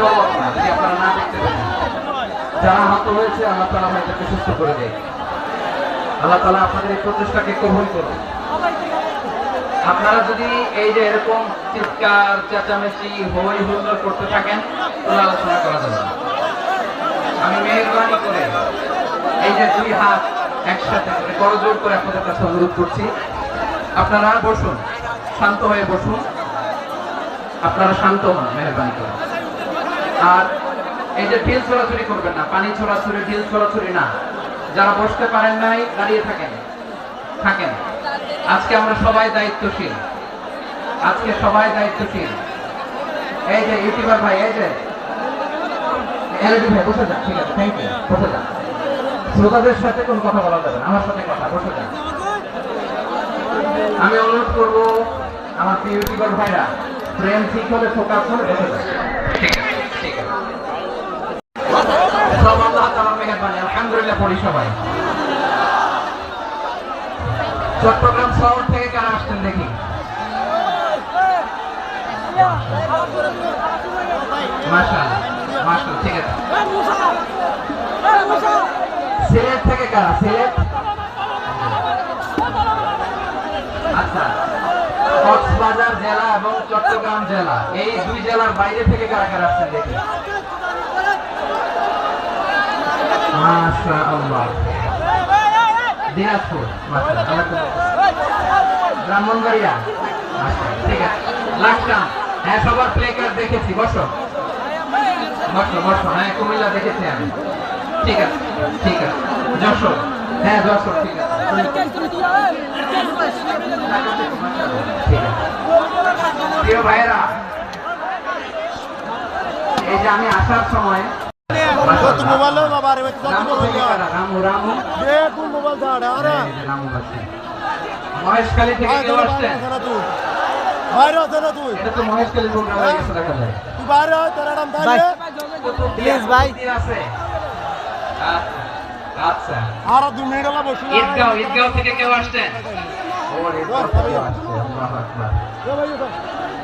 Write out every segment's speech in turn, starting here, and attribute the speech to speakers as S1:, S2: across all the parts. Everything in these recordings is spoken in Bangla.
S1: ভয়াবহ না, যদি আপনারা না দেখতে পারেন। যারা আহত হয়েছে আল্লাহ তাআলা ভাইদেরকে সুস্থ করে দেয়। আল্লাহ তাআলা আপনাদের এই প্রচেষ্টাকে কবুল করুন। আপনারা যদি এই যে এরকম চিৎকার চেঁচামেচি হই হুল্লোড় করতে থাকেন তাহলে আলোচনা করা যাবে না। আমি মেহেরবানি করে এই যে দুই হাত একসাথে করে করজোড় করে আপনাদের কাছে অনুরোধ করছি, আপনারা বসুন, শান্ত হয়ে বসুন, আপনারা শান্ত হন মেহেরবানি করে। আর এই যে ঢিল ছোড়াছুড়ি করবেন না, পানি ছোড়াছুড়ি ঢিল ছোড়াছুড়ি না। যারা বসতে পারেন নাই দাঁড়িয়ে থাকেন থাকেন। আজকে আমরা সবাই দায়িত্বশীল, আজকে সবাই দায়িত্বশীল। এই যে ইউটিউবার ভাই, এই যে এলডি ভাই বসে যান, ঠিক আছে, থ্যাংক ইউ, বসে যান। শ্রোতাদের সাথে কোনো কথা বলা যাবে না, আমার সাথে কথা, বসে যান। আমি অনুরোধ করবো আমার প্রিয় ইউটিউবার ভাইরা, প্রেম ঠিক হলে ফোকাস হলে বসে যান, ঠিক আছে, ঠিক আছে। সব আল্লাহ তাআলার মেহেরবানি, আলহামদুলিল্লাহ পড়ি সবাই। চট্টগ্রাম শহর থেকে কারা আসছেন দেখি? মাশাআল্লাহ, মাশাআল্লাহ, ঠিক আছে। সিলেট থেকে কারা? সিলেট, আচ্ছা। কক্সবাজার জেলা এবং চট্টগ্রাম জেলা, এই দুই জেলার বাইরে থেকে কারা কারা আসছেন দেখি? মাশাআল্লাহ। দিনাজপুর, মাশাআল্লাহ। ব্রাহ্মণবাড়িয়া, মাশাআল্লাহ, ঠিক আছে। লাকসাম, হ্যাঁ সবার প্লে কার্ড দেখেছি, বসো বসো বসো। হ্যাঁ কুমিল্লা দেখেছি আমি, ঠিক আছে, ঠিক আছে। যশোর, হ্যাঁ যশোর, ঠিক আছে, ঠিক আছে। প্রিয় ভাইয়েরা, এই যে আমি আসার সময় মহেশখালী থেকে কেউ আসছেন? এটা তো মহেশখালী প্রোগ্রাম হয়ে গেছে দেখা যায়। প্লিজ ভাই আছে, আচ্ছা। আর 2 মিনিট হলো বসে। ঈদগাঁও থেকে কেউ আসছেন?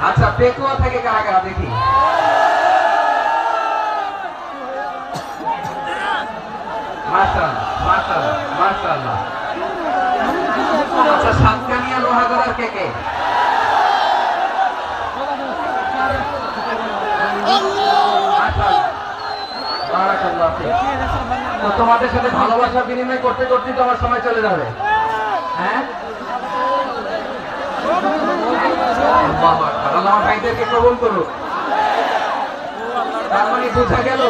S1: আচ্ছা, পেকুয়া থেকে কারা কারা দেখি? মাশাআল্লাহ, মাশাআল্লাহ, মাশাআল্লাহ। আচ্ছা, সাতকানিয়া লোহাগড়ার কে কে? তো তোমাদের সাথে ভালোবাসা বিনিময় করতে করতে তো আমার সময় চলে যাবে। হ্যাঁ, আল্লাহ ভাইদেরকে কবুল করুক। তার মানে বোঝা গেল